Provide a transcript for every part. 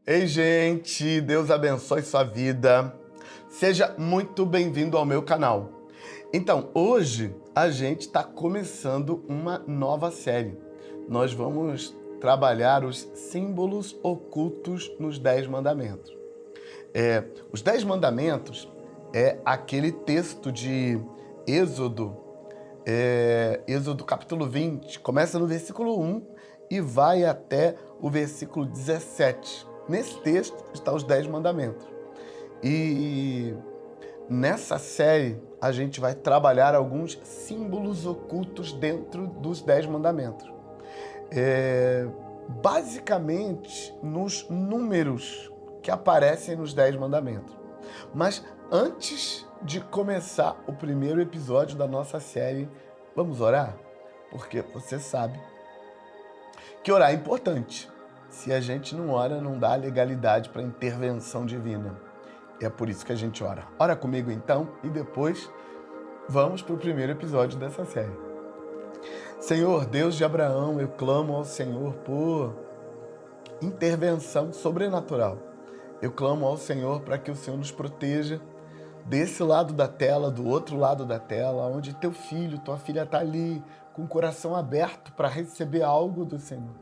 Ei, gente, Deus abençoe sua vida. Seja muito bem-vindo ao meu canal. Então, hoje a gente está começando uma nova série. Nós vamos trabalhar os símbolos ocultos nos 10 mandamentos. Os 10 mandamentos é aquele texto de Êxodo, Êxodo capítulo 20, começa no versículo 1 e vai até o versículo 17. Nesse texto estão os 10 mandamentos. E nessa série a gente vai trabalhar alguns símbolos ocultos dentro dos 10 mandamentos. Basicamente nos números que aparecem nos 10 mandamentos. Mas antes de começar o primeiro episódio da nossa série, vamos orar? Porque você sabe que orar é importante. Se a gente não ora, não dá legalidade para intervenção divina. É por isso que a gente ora. Ora comigo então e depois vamos para o primeiro episódio dessa série. Senhor, Deus de Abraão, eu clamo ao Senhor por intervenção sobrenatural. Eu clamo ao Senhor para que o Senhor nos proteja desse lado da tela, do outro lado da tela, onde teu filho, tua filha está ali com o coração aberto para receber algo do Senhor.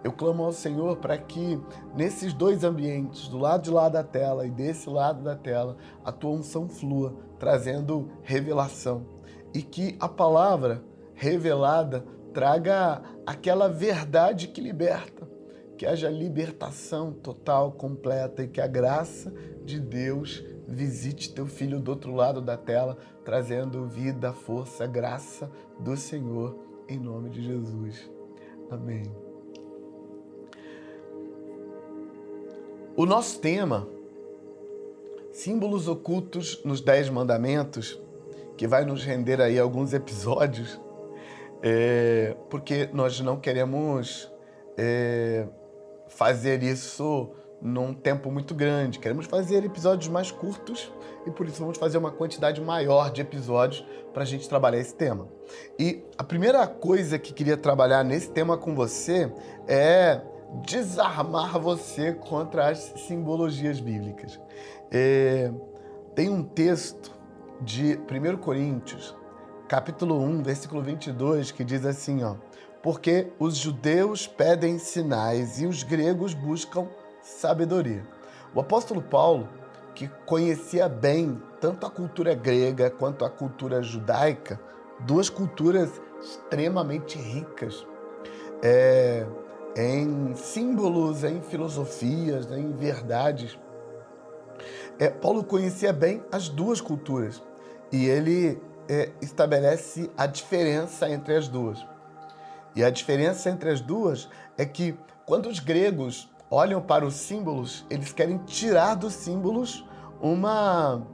Eu clamo ao Senhor para que nesses dois ambientes, do lado de lá da tela e desse lado da tela, a tua unção flua, trazendo revelação. E que a palavra revelada traga aquela verdade que liberta. Que haja libertação total, completa, e que a graça de Deus visite teu filho do outro lado da tela, trazendo vida, força, graça do Senhor, em nome de Jesus. Amém. O nosso tema, símbolos ocultos nos 10 mandamentos, que vai nos render aí alguns episódios, porque nós não queremos fazer isso num tempo muito grande. Queremos fazer episódios mais curtos e por isso vamos fazer uma quantidade maior de episódios para a gente trabalhar esse tema. E a primeira coisa que queria trabalhar nesse tema com você é desarmar você contra as simbologias bíblicas. Tem um texto de 1 Coríntios, capítulo 1, versículo 22, que diz assim, ó: porque os judeus pedem sinais e os gregos buscam sabedoria. O apóstolo Paulo, que conhecia bem tanto a cultura grega quanto a cultura judaica, duas culturas extremamente ricas, em símbolos, em filosofias, em verdades. Paulo conhecia bem as duas culturas e ele estabelece a diferença entre as duas. E a diferença entre as duas é que quando os gregos olham para os símbolos, eles querem tirar dos símbolos uma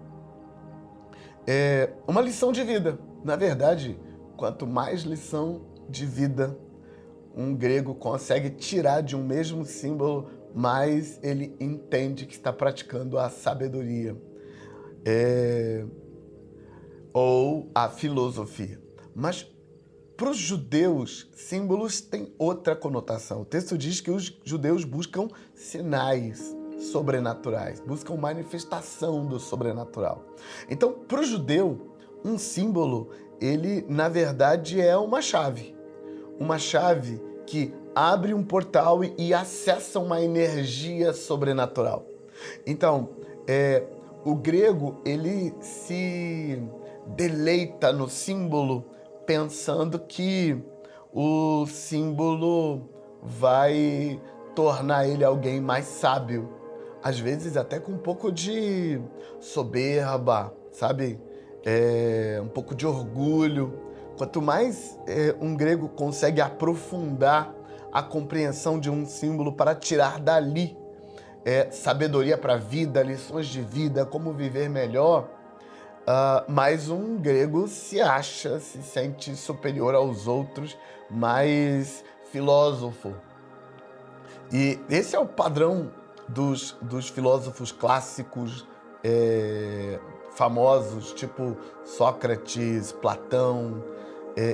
lição de vida. Na verdade, quanto mais lição de vida um grego consegue tirar de um mesmo símbolo, mais ele entende que está praticando a sabedoria ou a filosofia. Mas para os judeus, símbolos têm outra conotação. O texto diz que os judeus buscam sinais sobrenaturais, buscam manifestação do sobrenatural. Então, para o judeu, um símbolo, ele, na verdade, é uma chave que abre um portal e acessa uma energia sobrenatural. Então, o grego, ele se deleita no símbolo, pensando que o símbolo vai tornar ele alguém mais sábio, às vezes até com um pouco de soberba, sabe? Um pouco de orgulho. Quanto mais um grego consegue aprofundar a compreensão de um símbolo para tirar dali sabedoria para a vida, lições de vida, como viver melhor, mais um grego se acha, se sente superior aos outros, mais filósofo. E esse é o padrão dos filósofos clássicos famosos, tipo Sócrates, Platão,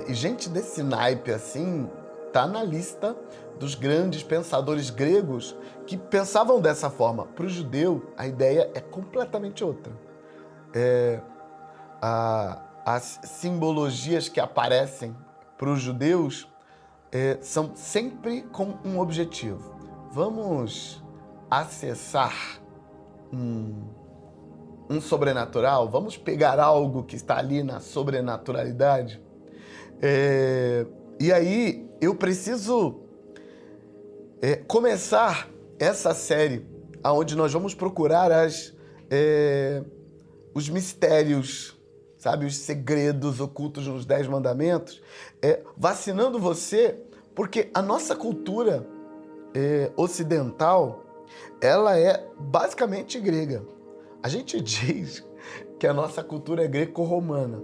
e gente desse naipe assim, está na lista dos grandes pensadores gregos que pensavam dessa forma. Para o judeu, a ideia é completamente outra. As simbologias que aparecem para os judeus são sempre com um objetivo. Vamos acessar um sobrenatural? Vamos pegar algo que está ali na sobrenaturalidade? E aí eu preciso começar essa série onde nós vamos procurar os mistérios, sabe, os segredos ocultos nos 10 mandamentos, vacinando você, porque a nossa cultura ocidental, ela é basicamente grega. A gente diz que a nossa cultura é greco-romana,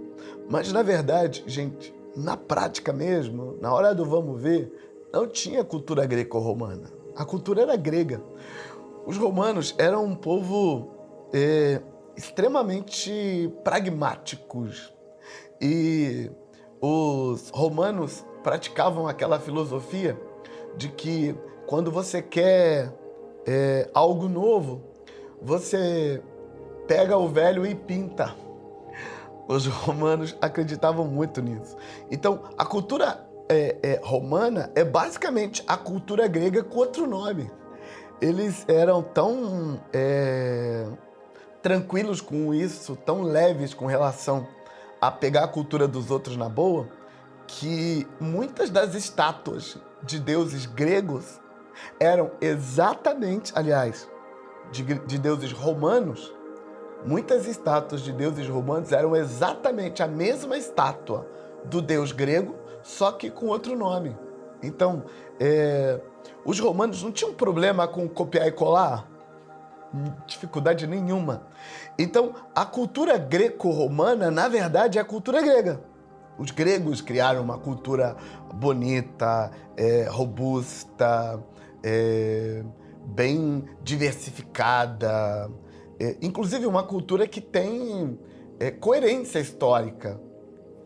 mas na verdade, gente, na prática mesmo, na hora do vamos ver, não tinha cultura greco-romana. A cultura era grega. Os romanos eram um povo extremamente pragmáticos. E os romanos praticavam aquela filosofia de que quando você quer algo novo, você pega o velho e pinta. Os romanos acreditavam muito nisso. Então, a cultura romana é basicamente a cultura grega com outro nome. Eles eram tão tranquilos com isso, tão leves com relação a pegar a cultura dos outros na boa, que muitas das estátuas de deuses gregos eram exatamente, aliás, de deuses romanos, muitas estátuas de deuses romanos eram exatamente a mesma estátua do deus grego, só que com outro nome. Então, os romanos não tinham problema com copiar e colar, dificuldade nenhuma. Então, a cultura greco-romana, na verdade, é a cultura grega. Os gregos criaram uma cultura bonita, robusta, bem diversificada, inclusive uma cultura que tem coerência histórica.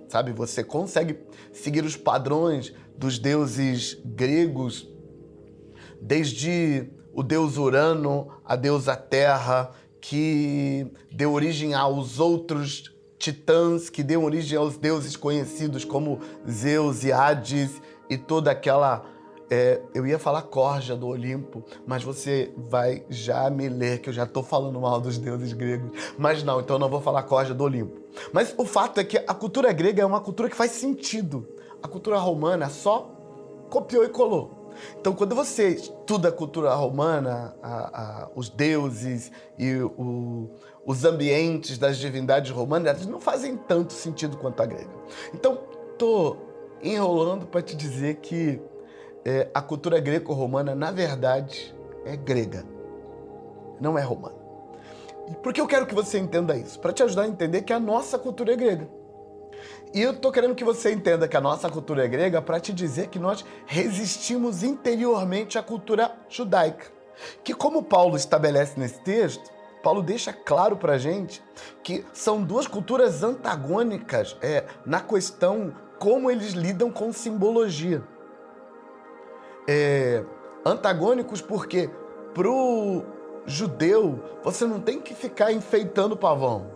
Sabe, você consegue seguir os padrões dos deuses gregos, desde o deus Urano, a deusa Terra, que deu origem aos outros titãs, que deu origem aos deuses conhecidos como Zeus e Hades, e toda aquela... eu ia falar corja do Olimpo, mas você vai já me ler que eu já estou falando mal dos deuses gregos. Mas não, então eu não vou falar corja do Olimpo. Mas o fato é que a cultura grega é uma cultura que faz sentido. A cultura romana só copiou e colou. Então, quando você estuda a cultura romana, os deuses e os ambientes das divindades romanas, eles não fazem tanto sentido quanto a grega. Então, estou enrolando para te dizer que a cultura greco-romana, na verdade, é grega, não é romana. E por que eu quero que você entenda isso? Para te ajudar a entender que a nossa cultura é grega. E eu tô querendo que você entenda que a nossa cultura é grega para te dizer que nós resistimos interiormente à cultura judaica. Que, como Paulo estabelece nesse texto, Paulo deixa claro para a gente que são duas culturas antagônicas na questão como eles lidam com simbologia. Antagônicos porque pro judeu você não tem que ficar enfeitando o pavão.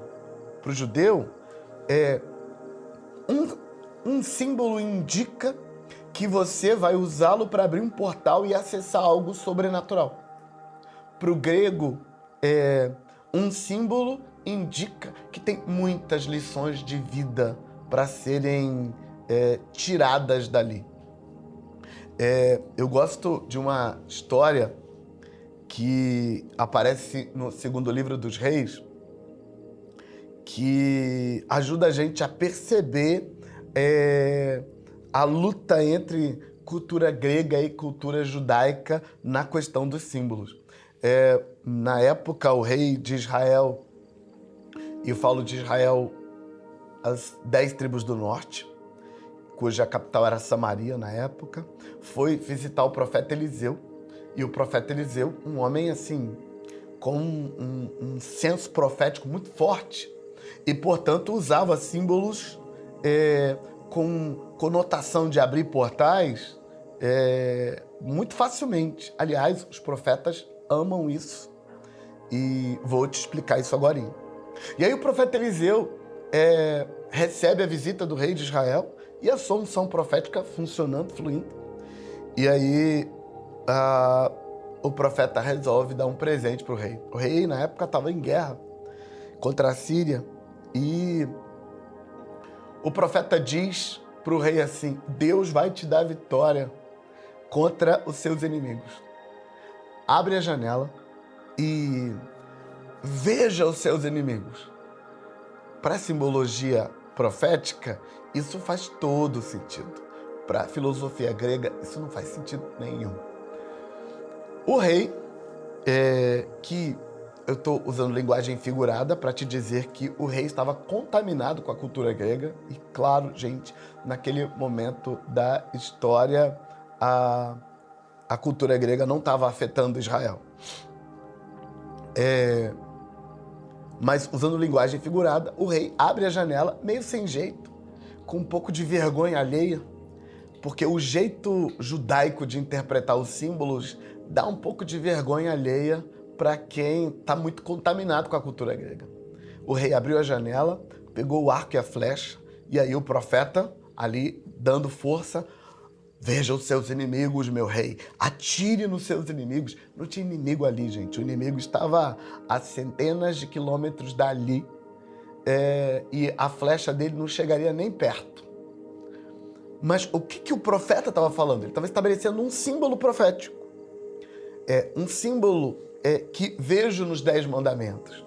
Pro judeu, um símbolo indica que você vai usá-lo para abrir um portal e acessar algo sobrenatural. Pro grego, um símbolo indica que tem muitas lições de vida para serem tiradas dali. Eu gosto de uma história que aparece no segundo livro dos Reis, que ajuda a gente a perceber a luta entre cultura grega e cultura judaica na questão dos símbolos. Na época, o rei de Israel, e eu falo de Israel, as 10 tribos do norte, cuja capital era Samaria na época, foi visitar o profeta Eliseu. E o profeta Eliseu, um homem assim, com um senso profético muito forte, e, portanto, usava símbolos com conotação de abrir portais muito facilmente. Aliás, os profetas amam isso e vou te explicar isso agora. E aí o profeta Eliseu recebe a visita do rei de Israel e a sua unção profética funcionando, fluindo. E aí o profeta resolve dar um presente para o rei. O rei, na época, estava em guerra contra a Síria. E o profeta diz para o rei assim: Deus vai te dar vitória contra os seus inimigos. Abre a janela e veja os seus inimigos. Para a simbologia profética, isso faz todo sentido. Para a filosofia grega, isso não faz sentido nenhum. O rei, que eu estou usando linguagem figurada para te dizer que o rei estava contaminado com a cultura grega. E claro, gente, naquele momento da história, a cultura grega não estava afetando Israel. Mas usando linguagem figurada, o rei abre a janela, meio sem jeito, com um pouco de vergonha alheia, porque o jeito judaico de interpretar os símbolos dá um pouco de vergonha alheia para quem está muito contaminado com a cultura grega. O rei abriu a janela, pegou o arco e a flecha, e aí o profeta, ali dando força: veja os seus inimigos, meu rei, atire nos seus inimigos. Não tinha inimigo ali, gente. O inimigo estava a centenas de quilômetros dali, e a flecha dele não chegaria nem perto. Mas o que o profeta estava falando? Ele estava estabelecendo um símbolo profético. Um símbolo que vejo nos 10 mandamentos.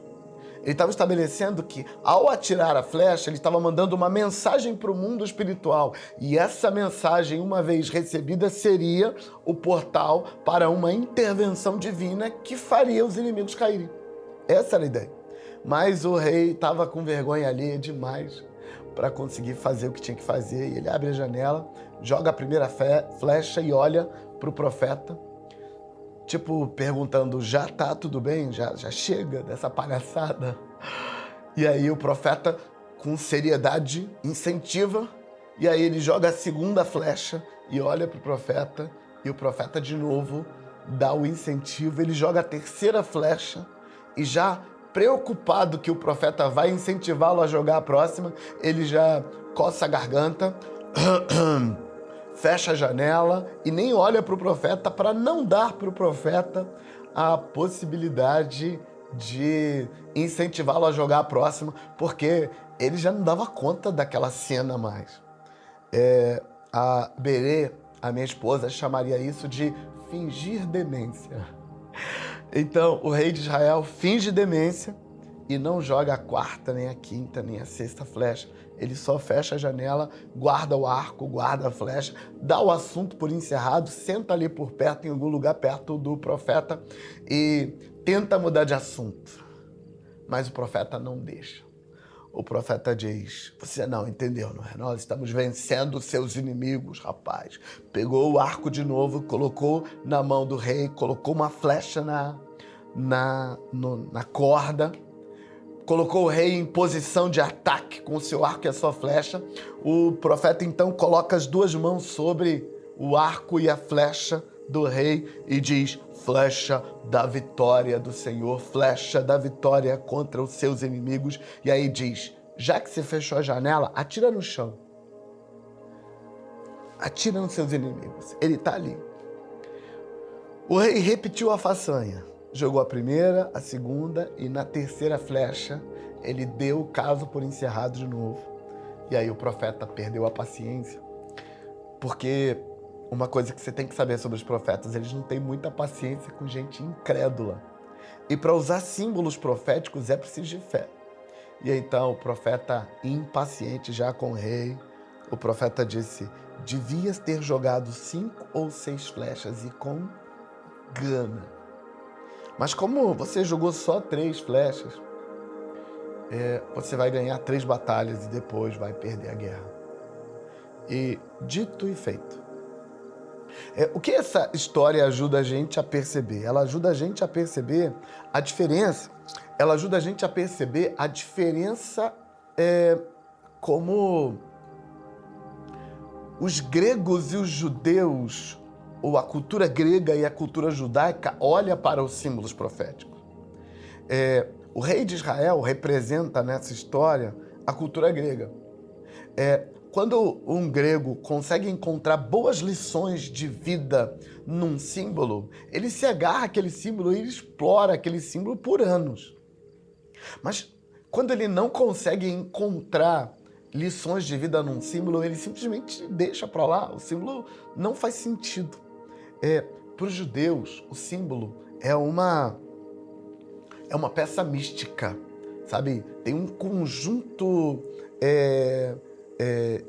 Ele estava estabelecendo que, ao atirar a flecha, ele estava mandando uma mensagem para o mundo espiritual. E essa mensagem, uma vez recebida, seria o portal para uma intervenção divina que faria os inimigos caírem. Essa era a ideia. Mas o rei estava com vergonha alheia demais para conseguir fazer o que tinha que fazer. E ele abre a janela, joga a primeira flecha e olha para o profeta, tipo, perguntando: já tá tudo bem? Já chega dessa palhaçada? E aí o profeta, com seriedade, incentiva, e aí ele joga a segunda flecha e olha pro profeta, e o profeta de novo dá o incentivo, ele joga a terceira flecha, e já preocupado que o profeta vai incentivá-lo a jogar a próxima, ele já coça a garganta, fecha a janela e nem olha para o profeta, para não dar para o profeta a possibilidade de incentivá-lo a jogar a próxima, porque ele já não dava conta daquela cena mais. A Berê, a minha esposa, chamaria isso de fingir demência. Então, o rei de Israel finge demência e não joga a quarta, nem a quinta, nem a sexta flecha. Ele só fecha a janela, guarda o arco, guarda a flecha, dá o assunto por encerrado, senta ali por perto, em algum lugar perto do profeta, e tenta mudar de assunto. Mas o profeta não deixa. O profeta diz: você não entendeu, não é? Nós estamos vencendo seus inimigos, rapaz. Pegou o arco de novo, colocou na mão do rei, colocou uma flecha na corda, colocou o rei em posição de ataque com o seu arco e a sua flecha. O profeta então coloca as duas mãos sobre o arco e a flecha do rei e diz: flecha da vitória do Senhor, flecha da vitória contra os seus inimigos. E aí diz: já que você fechou a janela, atira no chão. Atira nos seus inimigos. Ele está ali. O rei repetiu a façanha. Jogou a primeira, a segunda e na terceira flecha ele deu o caso por encerrado de novo. E aí o profeta perdeu a paciência, porque uma coisa que você tem que saber sobre os profetas: eles não têm muita paciência com gente incrédula. E para usar símbolos proféticos é preciso de fé. E então o profeta, impaciente já com o rei, o profeta disse: devias ter jogado 5 ou 6 flechas e com gana. Mas como você jogou só 3 flechas, você vai ganhar 3 batalhas e depois vai perder a guerra. E dito e feito. O que essa história ajuda a gente a perceber? Ela ajuda a gente a perceber a diferença. Ela ajuda a gente a perceber a diferença como os gregos e os judeus ou a cultura grega e a cultura judaica olha para os símbolos proféticos. O rei de Israel representa nessa história a cultura grega. Quando um grego consegue encontrar boas lições de vida num símbolo, ele se agarra àquele símbolo e ele explora aquele símbolo por anos. Mas quando ele não consegue encontrar lições de vida num símbolo, ele simplesmente deixa para lá. O símbolo não faz sentido. Para os judeus, o símbolo é uma peça mística, sabe? Tem um conjunto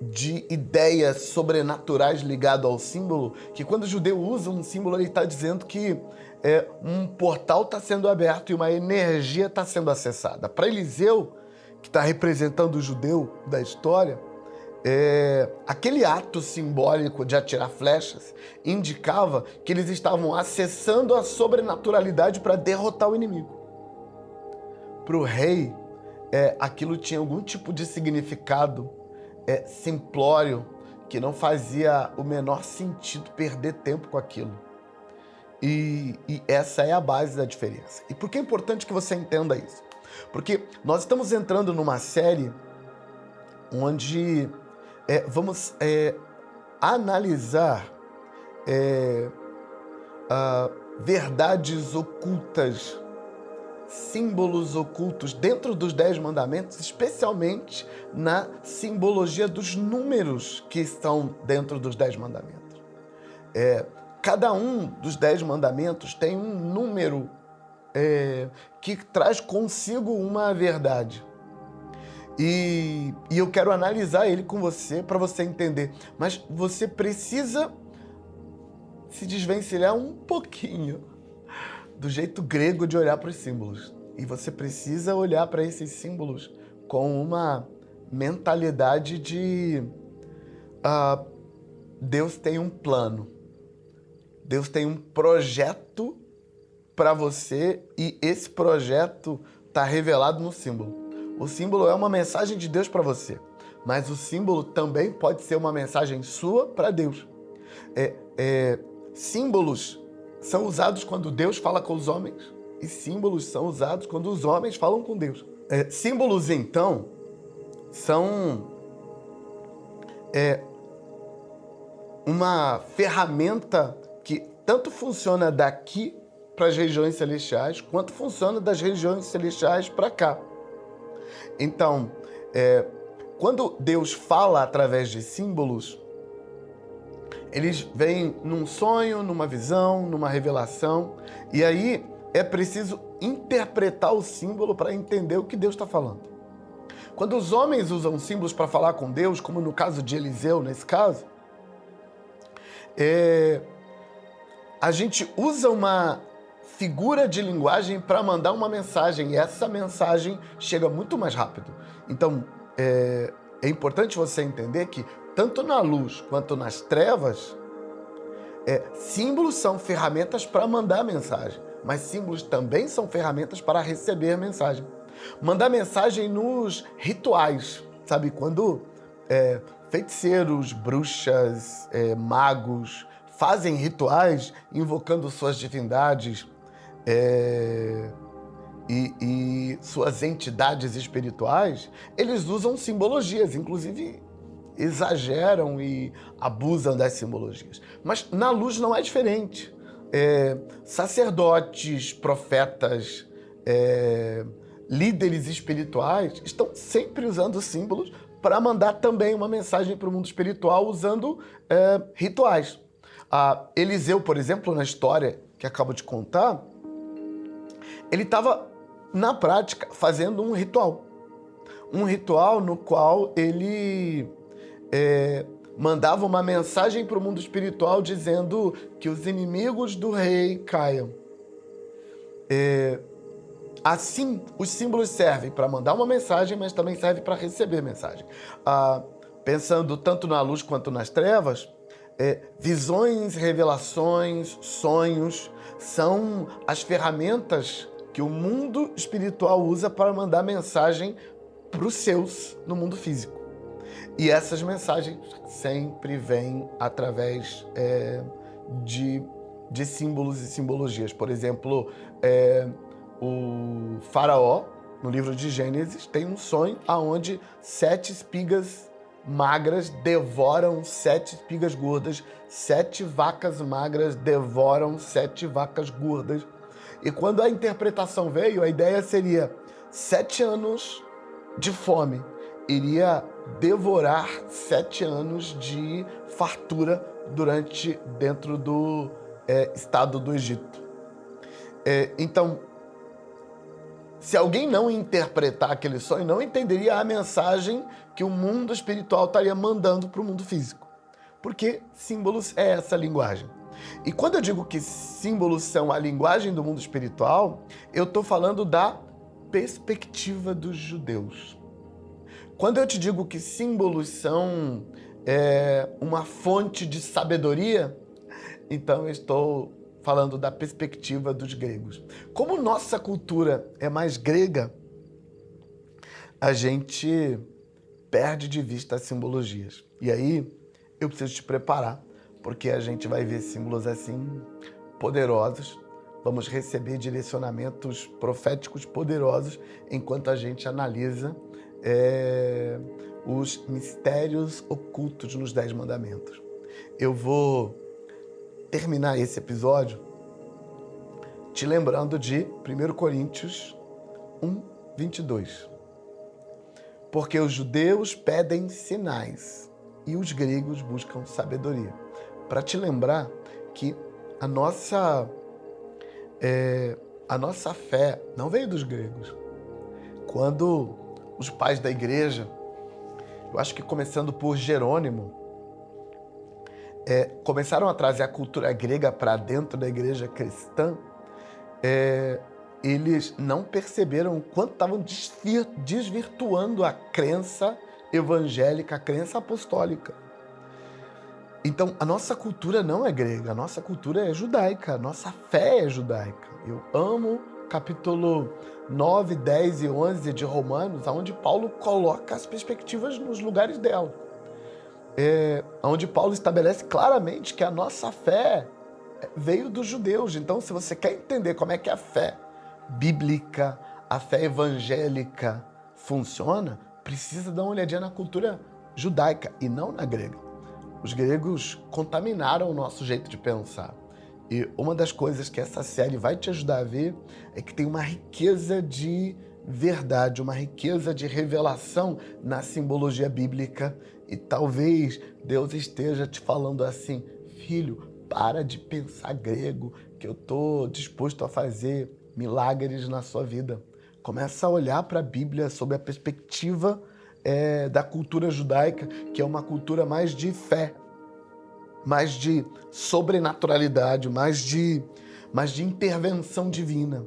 de ideias sobrenaturais ligado ao símbolo, que quando o judeu usa um símbolo, ele está dizendo que um portal está sendo aberto e uma energia está sendo acessada. Para Eliseu, que está representando o judeu da história, aquele ato simbólico de atirar flechas indicava que eles estavam acessando a sobrenaturalidade para derrotar o inimigo. Para o rei, aquilo tinha algum tipo de significado simplório, que não fazia o menor sentido perder tempo com aquilo. E essa é a base da diferença. E por que é importante que você entenda isso? Porque nós estamos entrando numa série onde vamos analisar verdades ocultas, símbolos ocultos dentro dos 10 mandamentos, especialmente na simbologia dos números que estão dentro dos 10 mandamentos. Cada um dos 10 mandamentos tem um número que traz consigo uma verdade. E eu quero analisar ele com você para você entender. Mas você precisa se desvencilhar um pouquinho do jeito grego de olhar para os símbolos. E você precisa olhar para esses símbolos com uma mentalidade de Deus tem um plano. Deus tem um projeto para você e esse projeto está revelado no símbolo. O símbolo é uma mensagem de Deus para você, mas o símbolo também pode ser uma mensagem sua para Deus. Símbolos são usados quando Deus fala com os homens e símbolos são usados quando os homens falam com Deus. Símbolos, então, são uma ferramenta que tanto funciona daqui para as regiões celestiais, quanto funciona das regiões celestiais para cá. Então, quando Deus fala através de símbolos, eles vêm num sonho, numa visão, numa revelação, e aí é preciso interpretar o símbolo para entender o que Deus está falando. Quando os homens usam símbolos para falar com Deus, como no caso de Eliseu, nesse caso, a gente usa uma figura de linguagem para mandar uma mensagem, e essa mensagem chega muito mais rápido. Então, é importante você entender que, tanto na luz quanto nas trevas, símbolos são ferramentas para mandar mensagem, mas símbolos também são ferramentas para receber mensagem. Mandar mensagem nos rituais, sabe? Quando feiticeiros, bruxas, magos fazem rituais invocando suas divindades e suas entidades espirituais, eles usam simbologias, inclusive exageram e abusam das simbologias. Mas na luz não é diferente. Sacerdotes, profetas, líderes espirituais estão sempre usando símbolos para mandar também uma mensagem para o mundo espiritual usando rituais. Eliseu, por exemplo, na história que acabo de contar, ele estava, na prática, fazendo um ritual. Um ritual no qual ele mandava uma mensagem para o mundo espiritual dizendo que os inimigos do rei caiam. Assim, os símbolos servem para mandar uma mensagem, mas também servem para receber mensagem. Pensando tanto na luz quanto nas trevas, visões, revelações, sonhos são as ferramentas que o mundo espiritual usa para mandar mensagem para os seus no mundo físico. E essas mensagens sempre vêm através de símbolos e simbologias. Por exemplo, o faraó, no livro de Gênesis, tem um sonho onde 7 espigas magras devoram 7 espigas gordas, 7 vacas magras devoram 7 vacas gordas. E quando a interpretação veio, a ideia seria 7 anos de fome iria devorar 7 anos de fartura dentro do estado do Egito. Então, se alguém não interpretar aquele sonho, não entenderia a mensagem que o mundo espiritual estaria mandando para o mundo físico. Porque símbolos é essa linguagem. E quando eu digo que símbolos são a linguagem do mundo espiritual, eu estou falando da perspectiva dos judeus. Quando eu te digo que símbolos são uma fonte de sabedoria, então eu estou falando da perspectiva dos gregos. Como nossa cultura é mais grega, a gente perde de vista as simbologias. E aí eu preciso te preparar, porque a gente vai ver símbolos assim poderosos. Vamos receber direcionamentos proféticos poderosos enquanto a gente analisa os mistérios ocultos nos 10 mandamentos. Eu vou terminar esse episódio te lembrando de 1 Coríntios 1:22. Porque os judeus pedem sinais e os gregos buscam sabedoria. Para te lembrar que a nossa fé não veio dos gregos. Quando os pais da igreja, eu acho que começando por Jerônimo, começaram a trazer a cultura grega para dentro da igreja cristã, eles não perceberam o quanto estavam desvirtuando a crença evangélica, a crença apostólica. Então, a nossa cultura não é grega, a nossa cultura é judaica, a nossa fé é judaica. Eu amo capítulo 9, 10 e 11 de Romanos, onde Paulo coloca as perspectivas nos lugares dela. Onde Paulo estabelece claramente que a nossa fé veio dos judeus. Então, se você quer entender como é que a fé bíblica, a fé evangélica funciona, precisa dar uma olhadinha na cultura judaica e não na grega. Os gregos contaminaram o nosso jeito de pensar. E uma das coisas que essa série vai te ajudar a ver é que tem uma riqueza de verdade, uma riqueza de revelação na simbologia bíblica. E talvez Deus esteja te falando assim: filho, para de pensar grego, que eu estou disposto a fazer milagres na sua vida. Começa a olhar para a Bíblia sob a perspectiva da cultura judaica, que é uma cultura mais de fé, mais de sobrenaturalidade, mais de intervenção divina.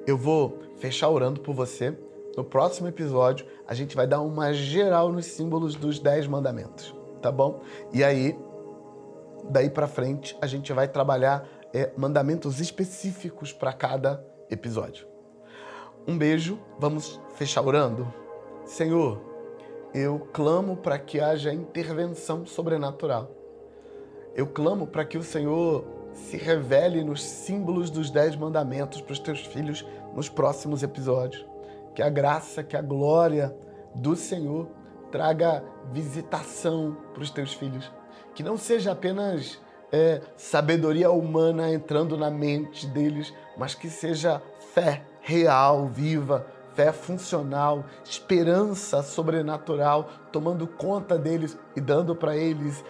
Eu vou fechar orando por você. No próximo episódio, a gente vai dar uma geral nos símbolos dos 10 mandamentos, tá bom? E aí, daí pra frente, a gente vai trabalhar mandamentos específicos para cada episódio. Um beijo, vamos fechar orando? Senhor, eu clamo para que haja intervenção sobrenatural. Eu clamo para que o Senhor se revele nos símbolos dos 10 mandamentos para os teus filhos nos próximos episódios. Que a graça, que a glória do Senhor traga visitação para os teus filhos. Que não seja apenas sabedoria humana entrando na mente deles, mas que seja fé real, viva, fé funcional, esperança sobrenatural, tomando conta deles e dando para eles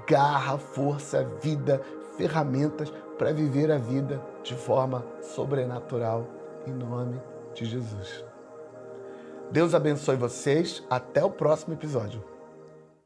garra, força, vida, ferramentas para viver a vida de forma sobrenatural, em nome de Jesus. Deus abençoe vocês. Até o próximo episódio.